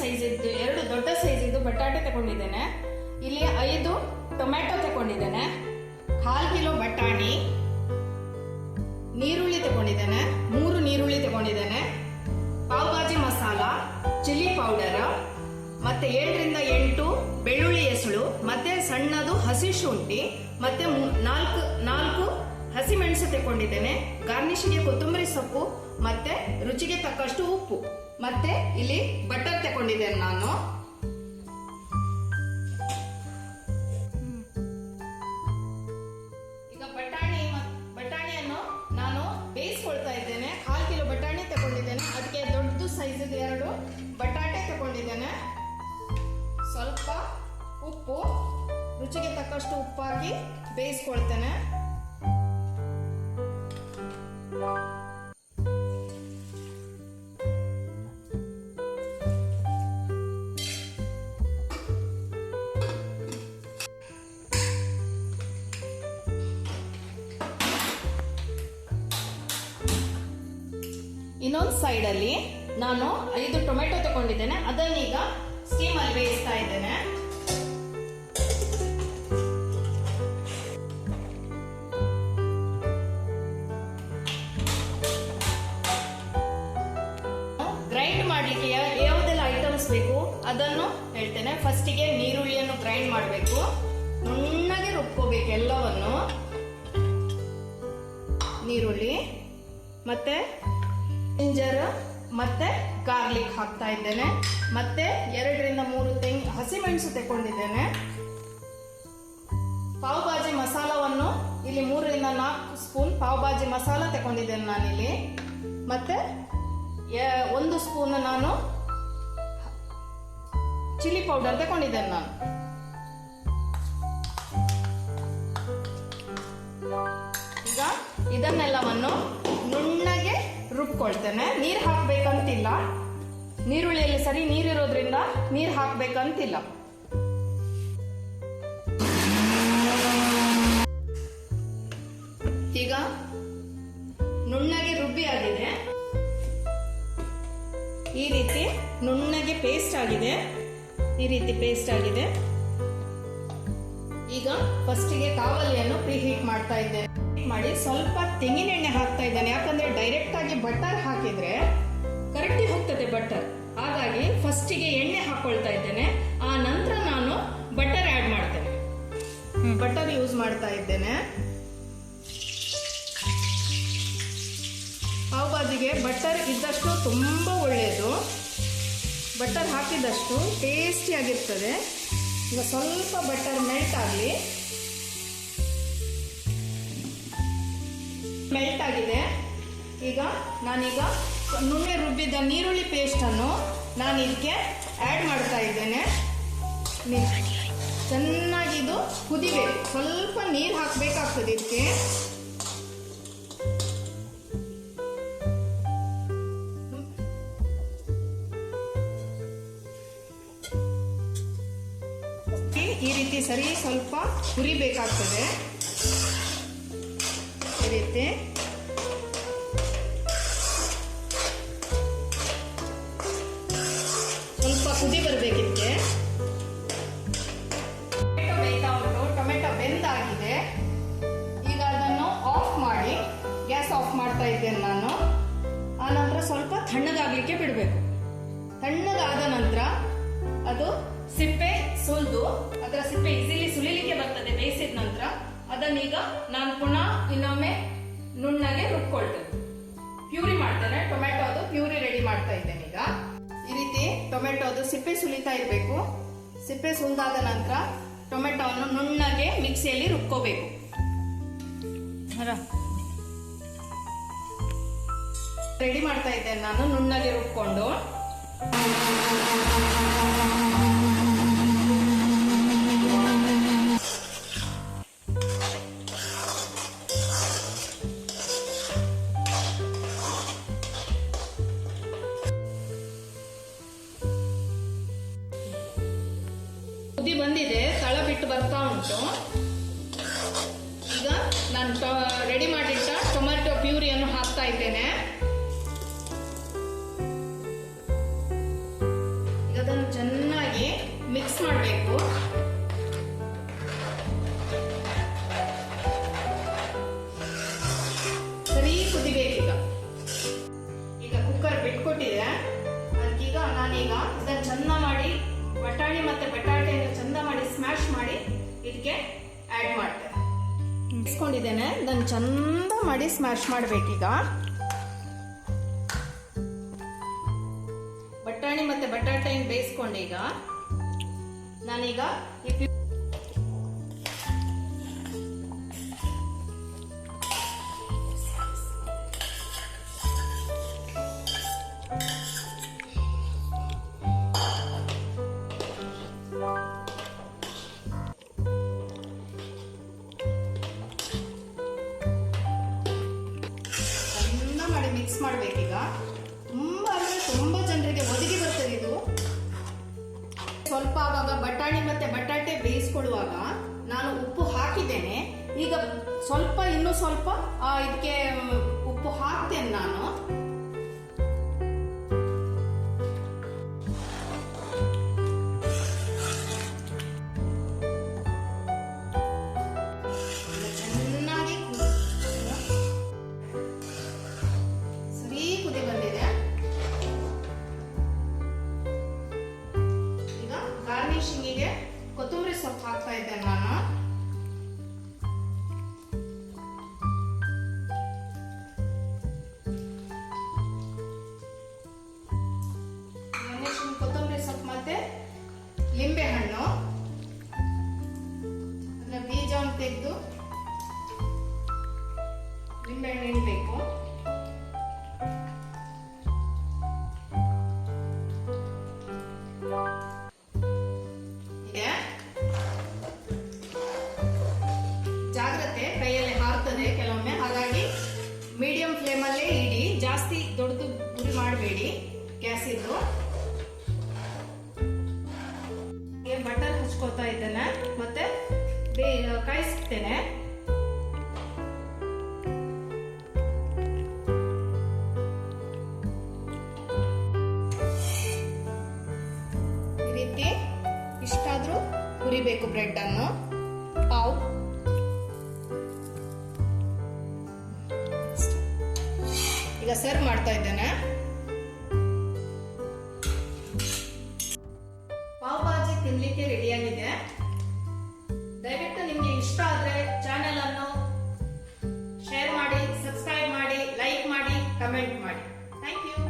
ಎರಡು ದೊಡ್ಡ ಸೈಜ್ ಇದ್ದು ಬಟಾಟೆ ತಗೊಂಡಿದ್ದೇನೆ. ಇಲ್ಲಿ 5 ಟೊಮ್ಯಾಟೊ ತಗೊಂಡಿದ್ದೇನೆ, 1/2 ಕಿಲೋ ಬಟಾಣಿ, ನೀರುಳ್ಳಿ ತಗೊಂಡಿದ್ದೇನೆ, 3 ನೀರುಳ್ಳಿ ತಗೊಂಡಿದ್ದೇನೆ, ಪಾವ್ ಭಾಜಿ ಮಸಾಲ, ಚಿಲ್ಲಿ ಪೌಡರ್, ಮತ್ತೆ 7ರಿಂದ 8 ಬೆಳ್ಳುಳ್ಳಿ ಎಸಳು, ಮತ್ತೆ ಸಣ್ಣದು ಹಸಿ ಶುಂಠಿ, ಮತ್ತೆ 4 ಹಸಿಮೆಣಸು ತಗೊಂಡಿದ್ದೇನೆ. ಗಾರ್ನಿಷ್ಗೆ ಕೊತ್ತಂಬರಿ ಸೊಪ್ಪು, ಮತ್ತೆ ರುಚಿಗೆ ತಕ್ಕಷ್ಟು ಉಪ್ಪು, ಮತ್ತೆ ಇಲ್ಲಿ ಬಟರ್ ತಗೊಂಡಿದ್ದೇನೆ ನಾನು. ಈಗ ಬಟಾಣಿಯನ್ನು ನಾನು ಬೇಯಿಸ್ಕೊಳ್ತಾ ಇದ್ದೇನೆ. 1/2 ಕಿಲೋ ಬಟಾಣಿ ತಗೊಂಡಿದ್ದೇನೆ, ಅದಕ್ಕೆ ದೊಡ್ಡ ಸೈಜ್ 2 ಬಟಾಟೆ ತಗೊಂಡಿದ್ದೇನೆ. ಸ್ವಲ್ಪ ಉಪ್ಪು, ರುಚಿಗೆ ತಕ್ಕಷ್ಟು ಉಪ್ಪು ಹಾಕಿ ಬೇಯಿಸ್ಕೊಳ್ತೇನೆ. ಇನ್ನೊಂದು ಸೈಡಲ್ಲಿ ನಾನು 5 ಟೊಮೆಟೊ ತಗೊಂಡಿದ್ದೇನೆ, ಅದನ್ನೀಗ ಸ್ಟೀಮಲ್ಲಿ ಬೇಯಿಸ್ತಾ ಇದ್ದೇನೆ. ಗ್ರೈಂಡ್ ಮಾಡಲಿಕ್ಕೆ ಯಾವುದೆಲ್ಲ ಐಟಮ್ಸ್ ಬೇಕು ಅದನ್ನು ಹೇಳ್ತೇನೆ. ಫಸ್ಟಿಗೆ ನೀರುಳ್ಳಿಯನ್ನು ಗ್ರೈಂಡ್ ಮಾಡಬೇಕು, ನುಣ್ಣಗೆ ರುಬ್ಕೋಬೇಕು ಎಲ್ಲವನ್ನು. ನೀರುಳ್ಳಿ ಮತ್ತೆ ಜಿಂಜರ್ ಮತ್ತೆ ಗಾರ್ಲಿಕ್ ಹಾಕ್ತಾ ಇದ್ದೇನೆ. ಮತ್ತೆ 2ರಿಂದ 3 ಹಸಿಮೆಣಸು ತಗೊಂಡಿದ್ದೇನೆ. ಪಾವ್ ಭಾಜಿ ಮಸಾಲವನ್ನು ಇಲ್ಲಿ 3ರಿಂದ 4 ಸ್ಪೂನ್ ಪಾವ್ ಭಾಜಿ ಮಸಾಲ ತಗೊಂಡಿದ್ದೇನೆ ನಾನಿಲ್ಲಿ. ಮತ್ತೆ 1 ಸ್ಪೂನ್ ನಾನು ಚಿಲ್ಲಿ ಪೌಡರ್ ತಗೊಂಡಿದ್ದೇನೆ ನಾನು. ಈಗ ಇದನ್ನೆಲ್ಲವನ್ನು ನುಣ್ಣಗೆ ರುಬ್ಕೊಳ್ತೇನೆ. ನೀರು ಹಾಕ್ಬೇಕಂತಿಲ್ಲ, ನೀರುಳ್ಳಿಯಲ್ಲಿ ಸರಿ ನೀರಿರೋದ್ರಿಂದ ನೀರು ಹಾಕ್ಬೇಕಂತಿಲ್ಲ. ಈಗ ನುಣ್ಣಗೆ ರುಬ್ಬಿ ಆಗಿದೆ, ಈ ರೀತಿ ನುಣ್ಣಗೆ ಪೇಸ್ಟ್ ಆಗಿದೆ, ಈ ರೀತಿ ಪೇಸ್ಟ್ ಆಗಿದೆ. ಈಗ ಫಸ್ಟಿಗೆ ಕಾವಲಿಯನ್ನು ಪ್ರೀಹೀಟ್ ಮಾಡ್ತಾ ಇದ್ದೇನೆ. ಮಾಡಿ ಸ್ವಲ್ಪ ತೆಂಗಿನ ಎಣ್ಣೆ ಹಾಕ್ತಾ ಇದ್ದೇನೆ, ಯಾಕಂದ್ರೆ ಡೈರೆಕ್ಟ್ ಆಗಿ ಬಟರ್ ಹಾಕಿದ್ರೆ ಕರೆಕ್ಟ್ ಹೋಗ್ತದೆ ಬಟರ್. ಹಾಗಾಗಿ ಫಸ್ಟಿಗೆ ಎಣ್ಣೆ ಹಾಕೊಳ್ತಾ ಇದ್ದೇನೆ, ಆ ನಂತರ ನಾನು ಬಟರ್ ಆಡ್ ಮಾಡ್ತೇನೆ. ಬಟರ್ ಯೂಸ್ ಮಾಡ್ತಾ ಇದ್ದೇನೆ. ಪಾವ್ ಭಾಜಿಗೆ ಬಟರ್ ಇದ್ದಷ್ಟು ತುಂಬ ಒಳ್ಳೆಯದು, ಬಟರ್ ಹಾಕಿದಷ್ಟು ಟೇಸ್ಟಿ ಆಗಿರ್ತದೆ. ಈಗ ಸ್ವಲ್ಪ ಬಟರ್ ಮೆಲ್ಟ್ ಆಗಲಿ. ಮೆಲ್ಟ್ ಆಗಿದೆ. ಈಗ ನಾನೀಗ ನುಣ್ಣಗೆ ರುಬ್ಬಿದ ನೀರುಳ್ಳಿ ಪೇಸ್ಟನ್ನು ನಾನು ಇದಕ್ಕೆ ಆ್ಯಡ್ ಮಾಡ್ತಾ ಇದ್ದೇನೆ. ಚೆನ್ನಾಗಿದು ಕುದಿಬೇಕು, ಸ್ವಲ್ಪ ನೀರು ಹಾಕಬೇಕಾಗ್ತದೆ ಇದಕ್ಕೆ. ಈ ರೀತಿ ಸರಿ ಸ್ವಲ್ಪ ಹುರಿಬೇಕಾಗ್ತದೆ. ಈ ರೀತಿ ಸ್ವಲ್ಪ ಕುದಿ ಬರಬೇಕಿಕ್ಕೆ. ಟೊಮೆಟೊ ಬೇಯ್ತಾ ಉಂಟು, ಟೊಮೆಟೊ ಬೆಂದಾಗಿದೆ. ಈಗ ಅದನ್ನು ಆಫ್ ಮಾಡಿ ಗ್ಯಾಸ್ ಆಫ್ ಮಾಡ್ತಾ ಇದ್ದೇನೆ ನಾನು. ಆ ನಂತರ ಸ್ವಲ್ಪ ತಣ್ಣಗಾಗಲಿಕ್ಕೆ ಬಿಡಬೇಕು. ತಣ್ಣಗಾದ ನಂತರ ಅದು ಸಿಪ್ಪೆ ಸುಲಿದು, ಅದರ ಸಿಪ್ಪೆ ಈಸಿಲಿ ಸುಲಿಲಿಕ್ಕೆ ಬರ್ತದೆ ಬೇಯಿಸಿದ ನಂತರ. ಅದನ್ನೀಗ ನಾನು ಪುನಃ ಇನ್ನೊಮ್ಮೆ ನುಣ್ಣಗೆ ರುಬ್ಕೊಳ್ತೇನೆ, ಪ್ಯೂರಿ ಮಾಡ್ತೇನೆ. ಟೊಮೆಟೊದು ಪ್ಯೂರಿ ರೆಡಿ ಮಾಡ್ತಾ ಇದ್ದೇನೆ. ಈಗ ಈ ರೀತಿ ಟೊಮೆಟೊದು ಸಿಪ್ಪೆ ಸುಲಿತಾ ಇರಬೇಕು. ಸಿಪ್ಪೆ ಸುಲಿದಾದ ನಂತರ ಟೊಮೆಟೊವನ್ನು ನುಣ್ಣಗೆ ಮಿಕ್ಸಿಯಲ್ಲಿ ರುಬ್ಕೋಬೇಕು. ರೆಡಿ ಮಾಡ್ತಾ ಇದ್ದೇನೆ ನಾನು ನುಣ್ಣಗೆ ರುಬ್ಕೊಂಡು. ಕುದಿ ಬಂದಿದೆ, ತಳ ಬಿಟ್ಟು ಬರ್ತಾ ಉಂಟು. ಈಗ ನಾನು ರೆಡಿ ಮಾಡಿಟ್ಟ ಟೊಮೆಟೊ ಪ್ಯೂರಿಯನ್ನು ಹಾಕ್ತಾ ಇದ್ದೇನೆ. ಇದನ್ನು ಮಿಕ್ಸ್ ಮಾಡಬೇಕು. ಸರಿ ಕುದಿಬೇಕೀಗ. ಈಗ ಕುಕ್ಕರ್ ಬಿಟ್ಕೊಟ್ಟಿದೆ. ಅದಕ್ಕೀಗ ನಾನೀಗ ಇದನ್ನು ಚಂದ ಮಾಡಿ ಬಟಾಣಿ ಮತ್ತೆ ಬಟಾಟೆಯನ್ನು ಚಂದ ಮಾಡಿ ಸ್ಮ್ಯಾಶ್ ಮಾಡಿ ಇದಕ್ಕೆ ಆ್ಯಡ್ ಮಾಡ್ತೇನೆ. ಬೇಯಿಸ್ಕೊಂಡಿದ್ದೇನೆ, ಇದನ್ನು ಚಂದ ಮಾಡಿ ಸ್ಮ್ಯಾಶ್ ಮಾಡಬೇಕೀಗ. ಬಟಾಣಿ ಮತ್ತೆ ಬಟಾಟೆಯನ್ನು ಬೇಯಿಸ್ಕೊಂಡೀಗ ನಾನೀಗ ಮಾಡಿ ಮಿಕ್ಸ್ ಮಾಡಬೇಕೀಗ. ತುಂಬಾ ಜನರಿಗೆ ಒದಗಿ ಬರ್ತದೆ ಇದು. ಸ್ವಲ್ಪ ಆವಾಗ ಬಟಾಣಿ ಮತ್ತೆ ಬಟಾಟೆ ಬೇಯಿಸ್ಕೊಳ್ಳುವಾಗ ನಾನು ಉಪ್ಪು ಹಾಕಿದ್ದೇನೆ. ಈಗ ಇನ್ನೂ ಸ್ವಲ್ಪ ಇದಕ್ಕೆ ಉಪ್ಪು ಹಾಕ್ತೇನೆ ನಾನು. ಚೆನ್ನಾಗಿ ಸರಿ ಕುದಿ ಬಂದಿದೆ. ಈಗ ಗಾರ್ನಿಶಿಂಗಿಗೆ ಕೊತ್ತಂಬರಿ ಸೊಪ್ಪು ಹಾಕ್ತಾ ಇದ್ದೇನೆ ನಾನು. ಕೊತ್ತಂಬರಿ ಸೊಪ್ಪು ಮತ್ತೆ ಲಿಂಬೆ ಹಣ್ಣು ಬೀಜವನ್ನು ತೆಗೆದು ಲಿಂಬೆ ಹಣ್ಣು ಇಡಬೇಕು. ಜಾಗ್ರತೆ, ಕೈಯಲ್ಲಿ ಹಾರ್ತದೆ ಕೆಲವೊಮ್ಮೆ, ಹಾಗಾಗಿ ಮೀಡಿಯಂ ಫ್ಲೇಮಲ್ಲೇ ಇಡಿ. ಜಾಸ್ತಿ ದೊಡ್ಡದು ಗುರಿ ಮಾಡಬೇಡಿ ಗ್ಯಾಸ್ ಇದ್ದು. ಬಟರ್ ಹಚ್ಕೋತಾ ಇದ್ದೇನೆ ಮತ್ತೆ ಕಾಯಿಸ್ತೇನೆ. ಈ ರೀತಿ ಇಷ್ಟಾದ್ರೂ ಹುರಿಬೇಕು ಬ್ರೆಡ್ ಅನ್ನು. ಪಾವ್ ಈಗ ಸರ್ವ್ ಮಾಡ್ತಾ ಇದ್ದೇನೆ. ಪಾವ್ ಭಾಜಿ ತಿನ್ಲಿಕ್ಕೆ ರೆಡಿಯಾಗಿದೆ. ದಯವಿಟ್ಟು ನಿಮ್ಗೆ ಇಷ್ಟ ಆದ್ರೆ ಚಾನೆಲ್ ಅನ್ನು ಶೇರ್ ಮಾಡಿ, ಸಬ್ಸ್ಕ್ರೈಬ್ ಮಾಡಿ, ಲೈಕ್ ಮಾಡಿ, ಕಮೆಂಟ್ ಮಾಡಿ. Thank you.